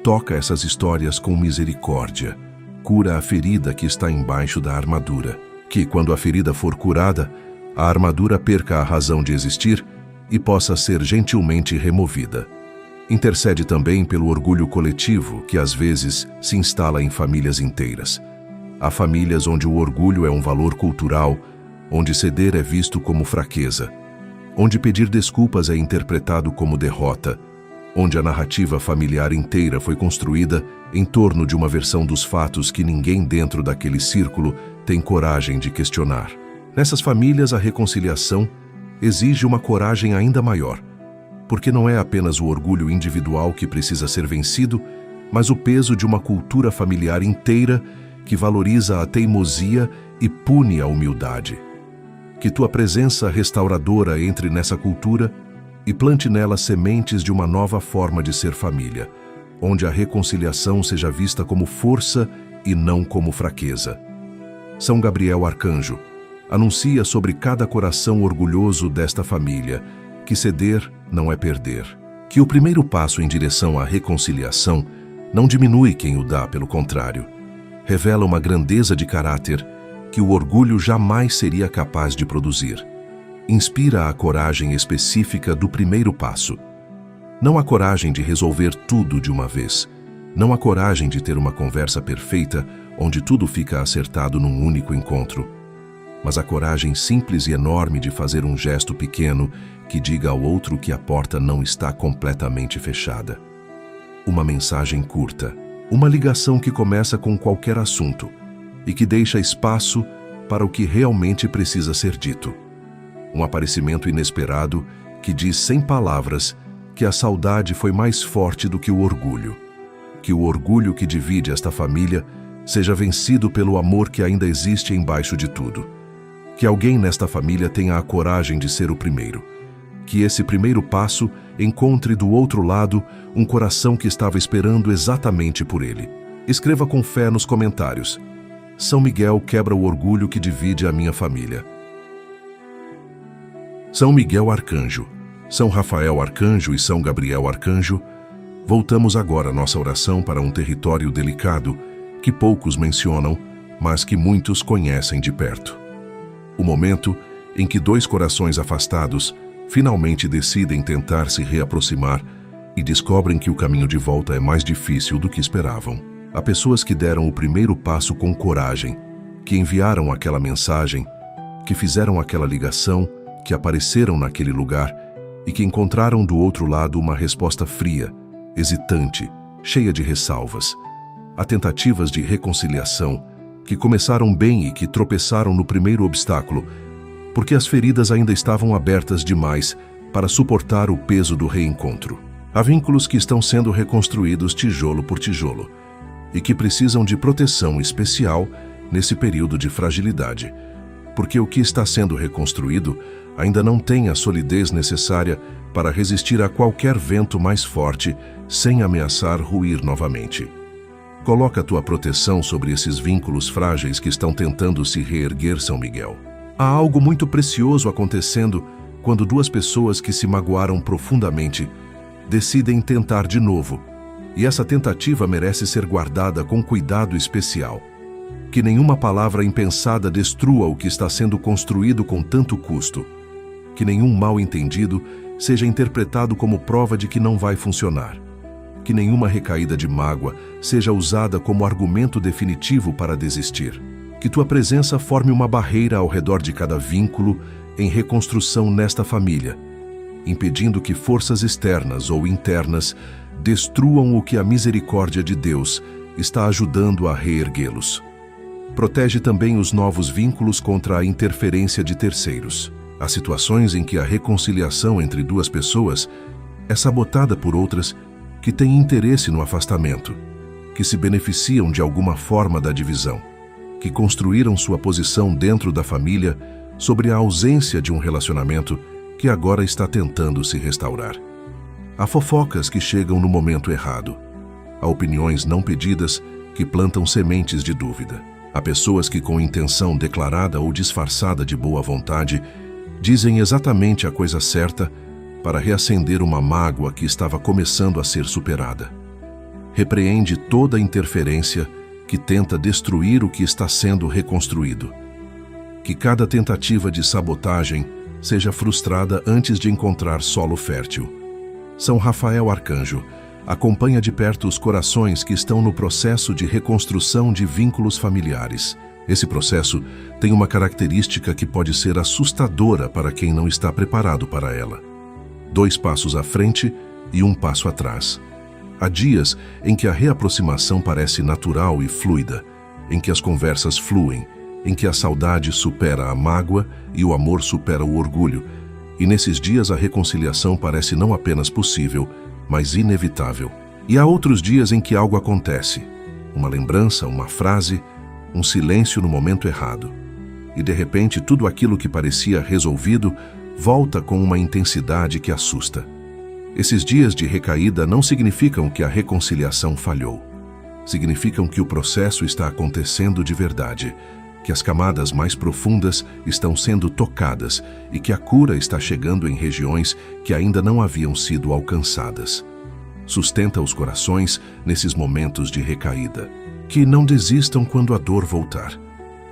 Toca essas histórias com misericórdia, cura a ferida que está embaixo da armadura, que quando a ferida for curada, a armadura perca a razão de existir e possa ser gentilmente removida. Intercede também pelo orgulho coletivo que às vezes se instala em famílias inteiras. Há famílias onde o orgulho é um valor cultural, onde ceder é visto como fraqueza, onde pedir desculpas é interpretado como derrota, onde a narrativa familiar inteira foi construída em torno de uma versão dos fatos que ninguém dentro daquele círculo tem coragem de questionar. Nessas famílias, a reconciliação exige uma coragem ainda maior, porque não é apenas o orgulho individual que precisa ser vencido, mas o peso de uma cultura familiar inteira que valoriza a teimosia e pune a humildade. Que tua presença restauradora entre nessa cultura e plante nela sementes de uma nova forma de ser família, onde a reconciliação seja vista como força e não como fraqueza. São Gabriel Arcanjo, anuncia sobre cada coração orgulhoso desta família que ceder não é perder. Que o primeiro passo em direção à reconciliação não diminui quem o dá, pelo contrário. Revela uma grandeza de caráter que o orgulho jamais seria capaz de produzir. Inspira a coragem específica do primeiro passo. Não a coragem de resolver tudo de uma vez. Não a coragem de ter uma conversa perfeita onde tudo fica acertado num único encontro. Mas a coragem simples e enorme de fazer um gesto pequeno que diga ao outro que a porta não está completamente fechada. Uma mensagem curta, uma ligação que começa com qualquer assunto e que deixa espaço para o que realmente precisa ser dito. Um aparecimento inesperado que diz sem palavras que a saudade foi mais forte do que o orgulho. Que o orgulho que divide esta família seja vencido pelo amor que ainda existe embaixo de tudo. Que alguém nesta família tenha a coragem de ser o primeiro. Que esse primeiro passo encontre do outro lado um coração que estava esperando exatamente por ele. Escreva com fé nos comentários: São Miguel quebra o orgulho que divide a minha família. São Miguel Arcanjo, São Rafael Arcanjo e São Gabriel Arcanjo, voltamos agora nossa oração para um território delicado que poucos mencionam, mas que muitos conhecem de perto. O momento em que dois corações afastados finalmente decidem tentar se reaproximar e descobrem que o caminho de volta é mais difícil do que esperavam. Há pessoas que deram o primeiro passo com coragem, que enviaram aquela mensagem, que fizeram aquela ligação, que apareceram naquele lugar e que encontraram do outro lado uma resposta fria, hesitante, cheia de ressalvas. Há tentativas de reconciliação que começaram bem e que tropeçaram no primeiro obstáculo, porque as feridas ainda estavam abertas demais para suportar o peso do reencontro. Há vínculos que estão sendo reconstruídos tijolo por tijolo e que precisam de proteção especial nesse período de fragilidade, porque o que está sendo reconstruído ainda não tem a solidez necessária para resistir a qualquer vento mais forte sem ameaçar ruir novamente. Coloca a tua proteção sobre esses vínculos frágeis que estão tentando se reerguer, São Miguel. Há algo muito precioso acontecendo quando duas pessoas que se magoaram profundamente decidem tentar de novo, e essa tentativa merece ser guardada com cuidado especial. Que nenhuma palavra impensada destrua o que está sendo construído com tanto custo. Que nenhum mal-entendido seja interpretado como prova de que não vai funcionar. Que nenhuma recaída de mágoa seja usada como argumento definitivo para desistir. Que tua presença forme uma barreira ao redor de cada vínculo em reconstrução nesta família, impedindo que forças externas ou internas destruam o que a misericórdia de Deus está ajudando a reerguê-los. Protege também os novos vínculos contra a interferência de terceiros. Há situações em que a reconciliação entre duas pessoas é sabotada por outras que têm interesse no afastamento, que se beneficiam de alguma forma da divisão, que construíram sua posição dentro da família sobre a ausência de um relacionamento que agora está tentando se restaurar. Há fofocas que chegam no momento errado. Há opiniões não pedidas que plantam sementes de dúvida. Há pessoas que, com intenção declarada ou disfarçada de boa vontade, dizem exatamente a coisa certa para reacender uma mágoa que estava começando a ser superada. Repreende toda interferência que tenta destruir o que está sendo reconstruído. Que cada tentativa de sabotagem seja frustrada antes de encontrar solo fértil. São Rafael Arcanjo acompanha de perto os corações que estão no processo de reconstrução de vínculos familiares. Esse processo tem uma característica que pode ser assustadora para quem não está preparado para ela. 2 passos à frente e 1 passo atrás. Há dias em que a reaproximação parece natural e fluida, em que as conversas fluem, em que a saudade supera a mágoa e o amor supera o orgulho, e nesses dias a reconciliação parece não apenas possível, mas inevitável. E há outros dias em que algo acontece, uma lembrança, uma frase, um silêncio no momento errado, e de repente tudo aquilo que parecia resolvido volta com uma intensidade que assusta. Esses dias de recaída não significam que a reconciliação falhou. Significam que o processo está acontecendo de verdade, que as camadas mais profundas estão sendo tocadas e que a cura está chegando em regiões que ainda não haviam sido alcançadas. Sustenta os corações nesses momentos de recaída. Que não desistam quando a dor voltar.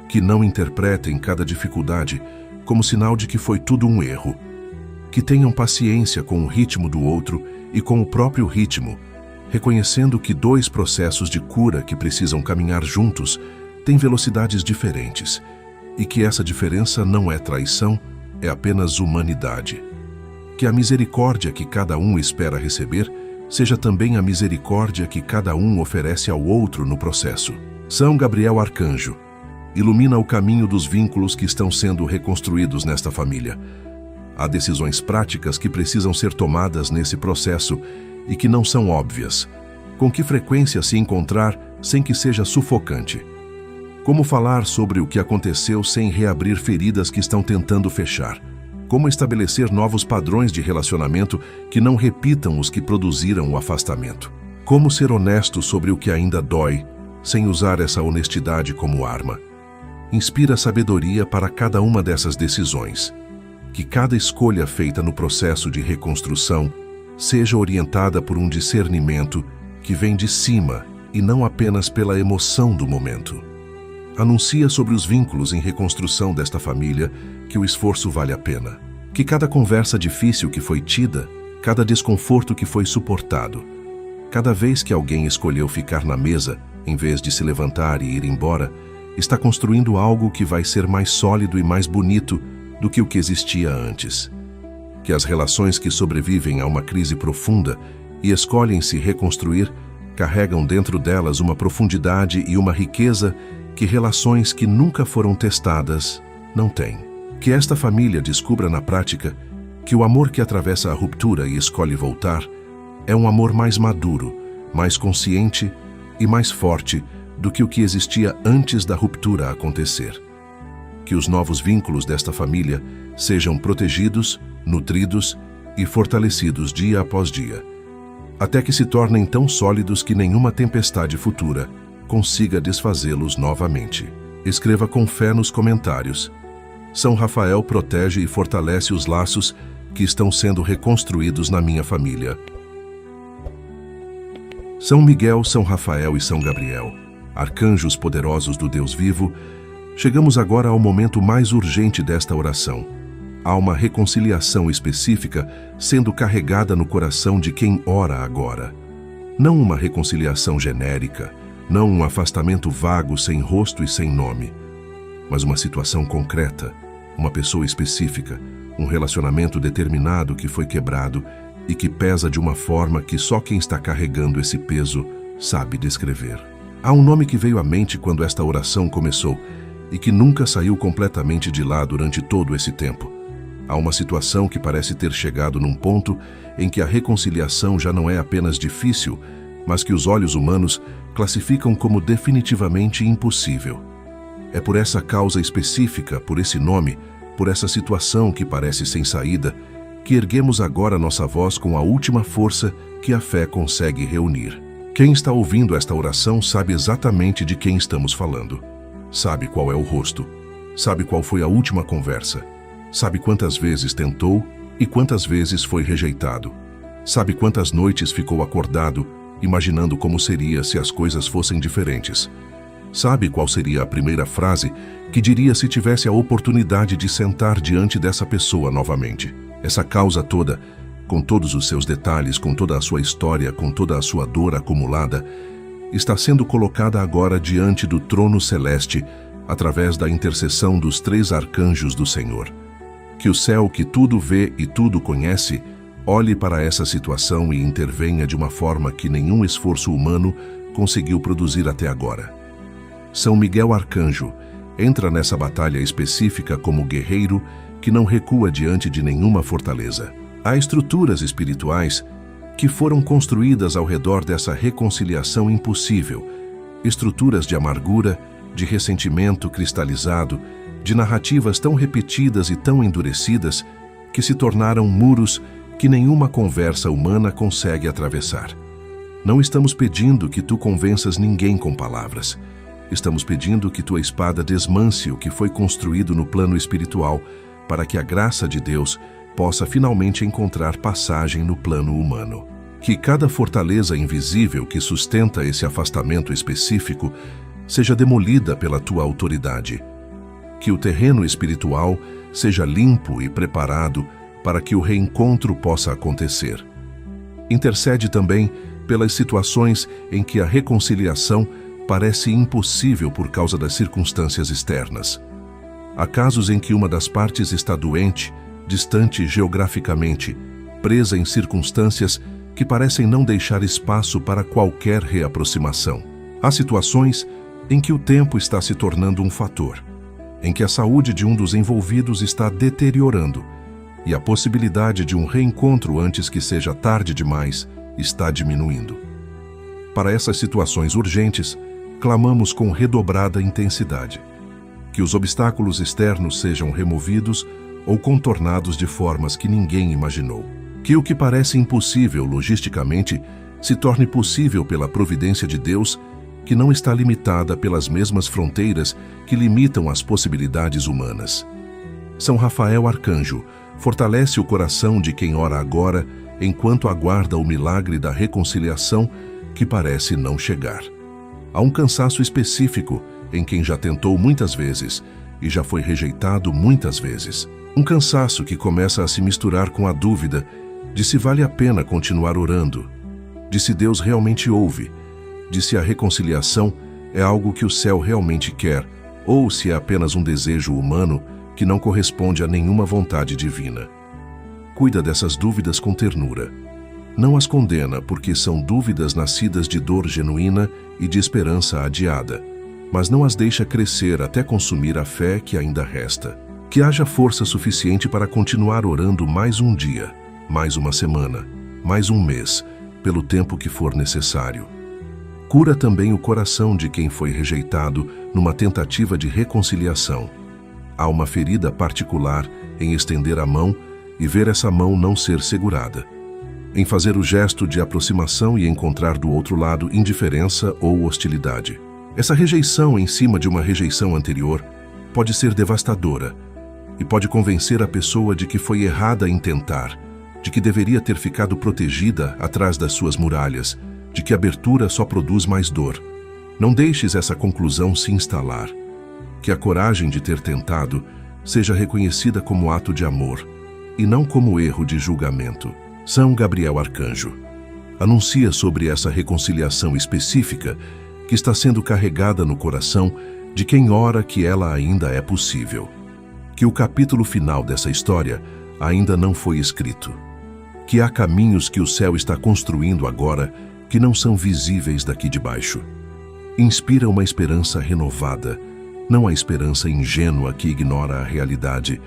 Que não interpretem cada dificuldade como sinal de que foi tudo um erro. Que tenham paciência com o ritmo do outro e com o próprio ritmo, reconhecendo que 2 processos de cura que precisam caminhar juntos têm velocidades diferentes e que essa diferença não é traição, é apenas humanidade. Que a misericórdia que cada um espera receber seja também a misericórdia que cada um oferece ao outro no processo. São Gabriel Arcanjo, ilumina o caminho dos vínculos que estão sendo reconstruídos nesta família. Há decisões práticas que precisam ser tomadas nesse processo e que não são óbvias. Com que frequência se encontrar sem que seja sufocante? Como falar sobre o que aconteceu sem reabrir feridas que estão tentando fechar? Como estabelecer novos padrões de relacionamento que não repitam os que produziram o afastamento? Como ser honesto sobre o que ainda dói, sem usar essa honestidade como arma? Inspira sabedoria para cada uma dessas decisões. Que cada escolha feita no processo de reconstrução seja orientada por um discernimento que vem de cima e não apenas pela emoção do momento. anuncia sobre os vínculos em reconstrução desta família que o esforço vale a pena. Que cada conversa difícil que foi tida, cada desconforto que foi suportado, cada vez que alguém escolheu ficar na mesa, em vez de se levantar e ir embora, está construindo algo que vai ser mais sólido e mais bonito do que o que existia antes. Que as relações que sobrevivem a uma crise profunda e escolhem se reconstruir, carregam dentro delas uma profundidade e uma riqueza que relações que nunca foram testadas não têm. Que esta família descubra na prática que o amor que atravessa a ruptura e escolhe voltar é um amor mais maduro, mais consciente e mais forte do que o que existia antes da ruptura acontecer. Que os novos vínculos desta família sejam protegidos, nutridos e fortalecidos dia após dia, até que se tornem tão sólidos que nenhuma tempestade futura consiga desfazê-los novamente. Escreva com fé nos comentários. São Rafael protege e fortalece os laços que estão sendo reconstruídos na minha família. São Miguel, São Rafael e São Gabriel, arcanjos poderosos do Deus vivo, chegamos agora ao momento mais urgente desta oração. Há uma reconciliação específica sendo carregada no coração de quem ora agora. Não uma reconciliação genérica, não um afastamento vago sem rosto e sem nome, mas uma situação concreta, uma pessoa específica, um relacionamento determinado que foi quebrado e que pesa de uma forma que só quem está carregando esse peso sabe descrever. Há um nome que veio à mente quando esta oração começou e que nunca saiu completamente de lá durante todo esse tempo. Há uma situação que parece ter chegado num ponto em que a reconciliação já não é apenas difícil, mas que os olhos humanos classificam como definitivamente impossível. É por essa causa específica, por esse nome, por essa situação que parece sem saída, que erguemos agora nossa voz com a última força que a fé consegue reunir. Quem está ouvindo esta oração sabe exatamente de quem estamos falando. Sabe qual é o rosto. Sabe qual foi a última conversa. Sabe quantas vezes tentou e quantas vezes foi rejeitado. Sabe quantas noites ficou acordado, imaginando como seria se as coisas fossem diferentes. Sabe qual seria a primeira frase que diria se tivesse a oportunidade de sentar diante dessa pessoa novamente. Essa causa toda, com todos os seus detalhes, com toda a sua história, com toda a sua dor acumulada, está sendo colocada agora diante do trono celeste através da intercessão dos 3 arcanjos do Senhor. Que o céu, que tudo vê e tudo conhece, olhe para essa situação e intervenha de uma forma que nenhum esforço humano conseguiu produzir até agora. São Miguel Arcanjo entra nessa batalha específica como guerreiro que não recua diante de nenhuma fortaleza. Há estruturas espirituais que foram construídas ao redor dessa reconciliação impossível, estruturas de amargura, de ressentimento cristalizado, de narrativas tão repetidas e tão endurecidas que se tornaram muros que nenhuma conversa humana consegue atravessar. Não estamos pedindo que tu convenças ninguém com palavras. Estamos pedindo que tua espada desmance o que foi construído no plano espiritual para que a graça de Deus possa finalmente encontrar passagem no plano humano. Que cada fortaleza invisível que sustenta esse afastamento específico seja demolida pela tua autoridade. Que o terreno espiritual seja limpo e preparado para que o reencontro possa acontecer. Intercede também pelas situações em que a reconciliação parece impossível por causa das circunstâncias externas. Há casos em que uma das partes está doente, distante geograficamente, presa em circunstâncias que parecem não deixar espaço para qualquer reaproximação. Há situações em que o tempo está se tornando um fator, em que a saúde de um dos envolvidos está deteriorando e a possibilidade de um reencontro antes que seja tarde demais está diminuindo. Para essas situações urgentes, clamamos com redobrada intensidade. Que os obstáculos externos sejam removidos ou contornados de formas que ninguém imaginou. Que o que parece impossível logisticamente se torne possível pela providência de Deus, que não está limitada pelas mesmas fronteiras que limitam as possibilidades humanas. São Rafael Arcanjo fortalece o coração de quem ora agora, enquanto aguarda o milagre da reconciliação que parece não chegar. Há um cansaço específico em quem já tentou muitas vezes e já foi rejeitado muitas vezes. Um cansaço que começa a se misturar com a dúvida de se vale a pena continuar orando, de se Deus realmente ouve, de se a reconciliação é algo que o céu realmente quer, ou se é apenas um desejo humano que não corresponde a nenhuma vontade divina. Cuida dessas dúvidas com ternura. Não as condena porque são dúvidas nascidas de dor genuína e de esperança adiada, mas não as deixa crescer até consumir a fé que ainda resta. Que haja força suficiente para continuar orando mais um dia, mais uma semana, mais um mês, pelo tempo que for necessário. Cura também o coração de quem foi rejeitado numa tentativa de reconciliação. Há uma ferida particular em estender a mão e ver essa mão não ser segurada, em fazer o gesto de aproximação e encontrar do outro lado indiferença ou hostilidade. Essa rejeição em cima de uma rejeição anterior pode ser devastadora e pode convencer a pessoa de que foi errada em tentar, de que deveria ter ficado protegida atrás das suas muralhas, de que abertura só produz mais dor. Não deixes essa conclusão se instalar. Que a coragem de ter tentado seja reconhecida como ato de amor e não como erro de julgamento. São Gabriel Arcanjo anuncia sobre essa reconciliação específica que está sendo carregada no coração de quem ora que ela ainda é possível. Que o capítulo final dessa história ainda não foi escrito. Que há caminhos que o céu está construindo agora que não são visíveis daqui de baixo. Inspira uma esperança renovada, não a esperança ingênua que ignora a realidade,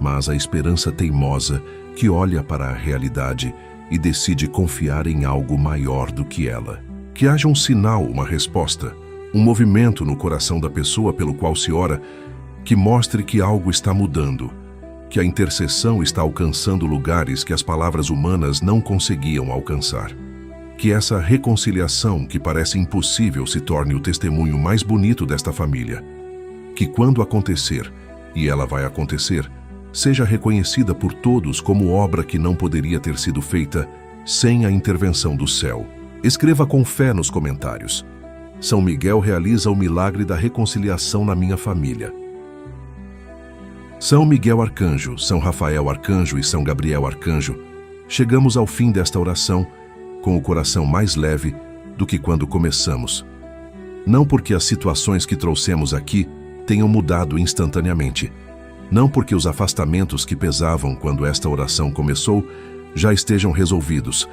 mas a esperança teimosa que olha para a realidade e decide confiar em algo maior do que ela. Que haja um sinal, uma resposta, um movimento no coração da pessoa pelo qual se ora, que mostre que algo está mudando, que a intercessão está alcançando lugares que as palavras humanas não conseguiam alcançar. Que essa reconciliação que parece impossível se torne o testemunho mais bonito desta família. Que quando acontecer, e ela vai acontecer, seja reconhecida por todos como obra que não poderia ter sido feita sem a intervenção do céu. Escreva com fé nos comentários: São Miguel realiza o milagre da reconciliação na minha família. São Miguel Arcanjo, São Rafael Arcanjo e São Gabriel Arcanjo, chegamos ao fim desta oração com o coração mais leve do que quando começamos. Não porque as situações que trouxemos aqui tenham mudado instantaneamente, não porque os afastamentos que pesavam quando esta oração começou já estejam resolvidos,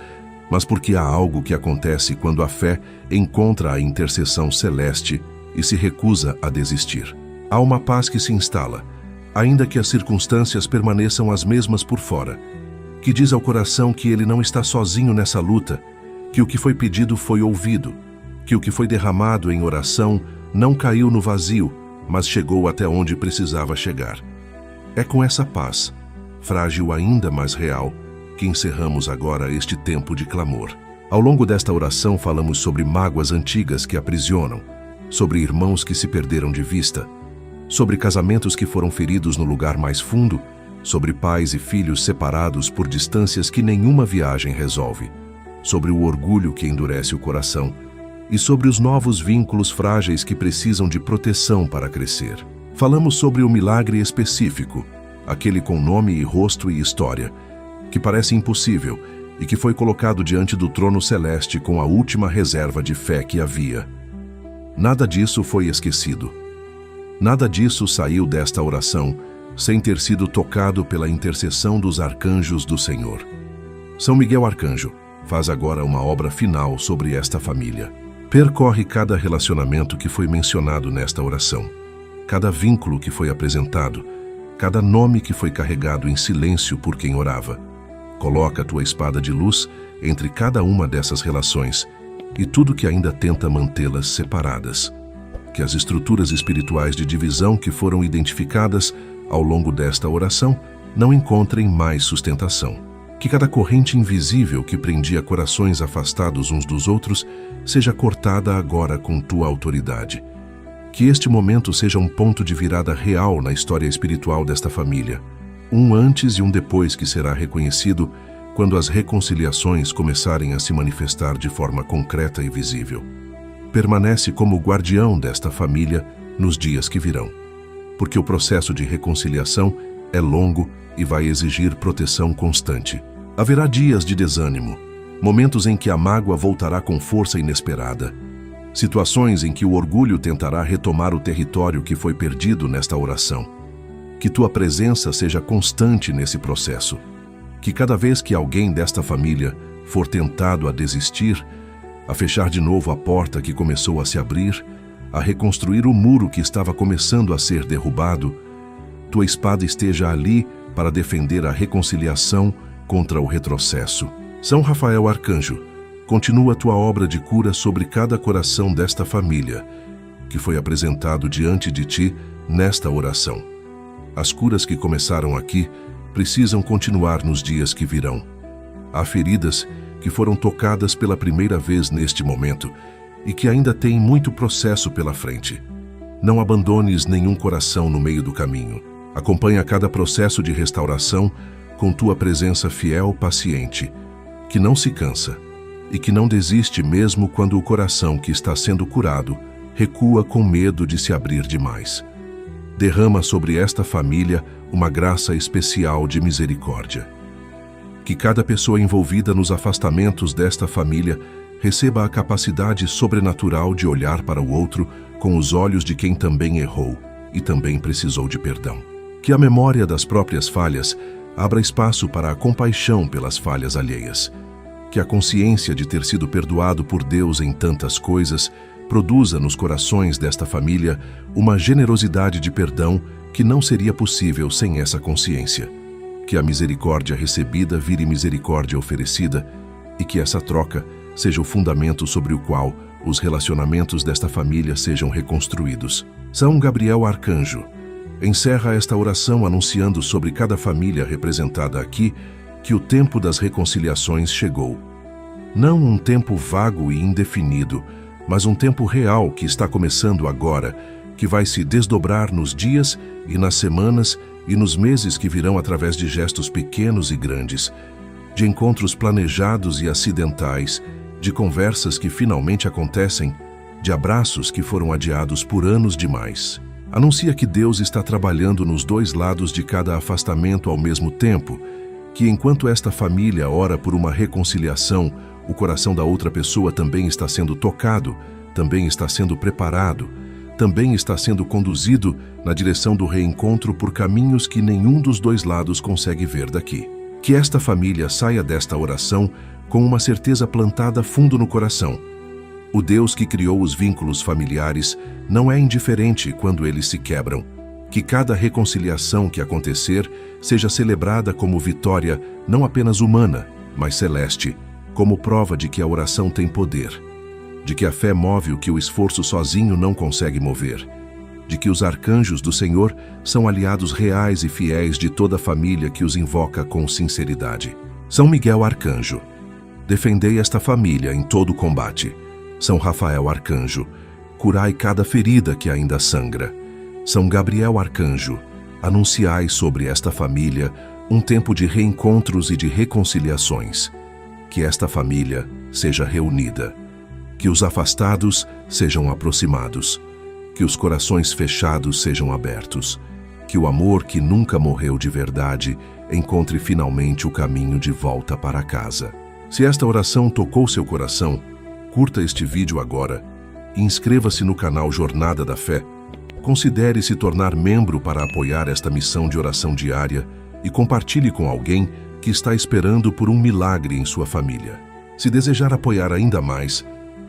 mas porque há algo que acontece quando a fé encontra a intercessão celeste e se recusa a desistir. Há uma paz que se instala, ainda que as circunstâncias permaneçam as mesmas por fora, que diz ao coração que ele não está sozinho nessa luta, que o que foi pedido foi ouvido, que o que foi derramado em oração não caiu no vazio, mas chegou até onde precisava chegar. É com essa paz, frágil ainda mais real, que encerramos agora este tempo de clamor. Ao longo desta oração falamos sobre mágoas antigas que aprisionam, sobre irmãos que se perderam de vista, sobre casamentos que foram feridos no lugar mais fundo, sobre pais e filhos separados por distâncias que nenhuma viagem resolve, sobre o orgulho que endurece o coração e sobre os novos vínculos frágeis que precisam de proteção para crescer. Falamos sobre o milagre específico, aquele com nome e rosto e história, que parece impossível e que foi colocado diante do trono celeste com a última reserva de fé que havia. Nada disso foi esquecido. Nada disso saiu desta oração sem ter sido tocado pela intercessão dos arcanjos do Senhor. São Miguel Arcanjo faz agora uma obra final sobre esta família. Percorre cada relacionamento que foi mencionado nesta oração, cada vínculo que foi apresentado, cada nome que foi carregado em silêncio por quem orava. Coloca a tua espada de luz entre cada uma dessas relações e tudo que ainda tenta mantê-las separadas. Que as estruturas espirituais de divisão que foram identificadas ao longo desta oração não encontrem mais sustentação. Que cada corrente invisível que prendia corações afastados uns dos outros seja cortada agora com tua autoridade. Que este momento seja um ponto de virada real na história espiritual desta família. Um antes e um depois que será reconhecido quando as reconciliações começarem a se manifestar de forma concreta e visível. Permanece como guardião desta família nos dias que virão. Porque o processo de reconciliação é longo e vai exigir proteção constante. Haverá dias de desânimo, momentos em que a mágoa voltará com força inesperada, situações em que o orgulho tentará retomar o território que foi perdido nesta oração. Que tua presença seja constante nesse processo. Que cada vez que alguém desta família for tentado a desistir, a fechar de novo a porta que começou a se abrir, a reconstruir o muro que estava começando a ser derrubado, tua espada esteja ali para defender a reconciliação contra o retrocesso. São Rafael Arcanjo, continua tua obra de cura sobre cada coração desta família, que foi apresentado diante de ti nesta oração. As curas que começaram aqui precisam continuar nos dias que virão. Há feridas que foram tocadas pela primeira vez neste momento e que ainda têm muito processo pela frente. Não abandones nenhum coração no meio do caminho. Acompanha cada processo de restauração com tua presença fiel, paciente, que não se cansa e que não desiste mesmo quando o coração que está sendo curado recua com medo de se abrir demais. Derrama sobre esta família uma graça especial de misericórdia. Que cada pessoa envolvida nos afastamentos desta família receba a capacidade sobrenatural de olhar para o outro com os olhos de quem também errou e também precisou de perdão. Que a memória das próprias falhas abra espaço para a compaixão pelas falhas alheias. Que a consciência de ter sido perdoado por Deus em tantas coisas produza nos corações desta família uma generosidade de perdão que não seria possível sem essa consciência. Que a misericórdia recebida vire misericórdia oferecida e que essa troca seja o fundamento sobre o qual os relacionamentos desta família sejam reconstruídos. São Gabriel Arcanjo, encerra esta oração anunciando sobre cada família representada aqui que o tempo das reconciliações chegou. Não um tempo vago e indefinido, mas um tempo real que está começando agora, que vai se desdobrar nos dias e nas semanas e nos meses que virão através de gestos pequenos e grandes, de encontros planejados e acidentais, de conversas que finalmente acontecem, de abraços que foram adiados por anos demais. Anuncia que Deus está trabalhando nos dois lados de cada afastamento ao mesmo tempo, que enquanto esta família ora por uma reconciliação, o coração da outra pessoa também está sendo tocado, também está sendo preparado, também está sendo conduzido na direção do reencontro por caminhos que nenhum dos dois lados consegue ver daqui. Que esta família saia desta oração com uma certeza plantada fundo no coração. O Deus que criou os vínculos familiares não é indiferente quando eles se quebram. Que cada reconciliação que acontecer seja celebrada como vitória não apenas humana, mas celeste, como prova de que a oração tem poder, de que a fé move o que o esforço sozinho não consegue mover, de que os arcanjos do Senhor são aliados reais e fiéis de toda a família que os invoca com sinceridade. São Miguel Arcanjo, defendei esta família em todo o combate. São Rafael Arcanjo, curai cada ferida que ainda sangra. São Gabriel Arcanjo, anunciai sobre esta família um tempo de reencontros e de reconciliações. Que esta família seja reunida. Que os afastados sejam aproximados. Que os corações fechados sejam abertos. Que o amor que nunca morreu de verdade encontre finalmente o caminho de volta para casa. Se esta oração tocou seu coração, curta este vídeo agora e inscreva-se no canal Jornada da Fé. Considere se tornar membro para apoiar esta missão de oração diária e compartilhe com alguém que está esperando por um milagre em sua família. Se desejar apoiar ainda mais,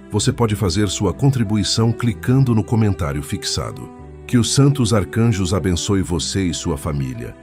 você pode fazer sua contribuição clicando no comentário fixado. Que os santos arcanjos abençoe você e sua família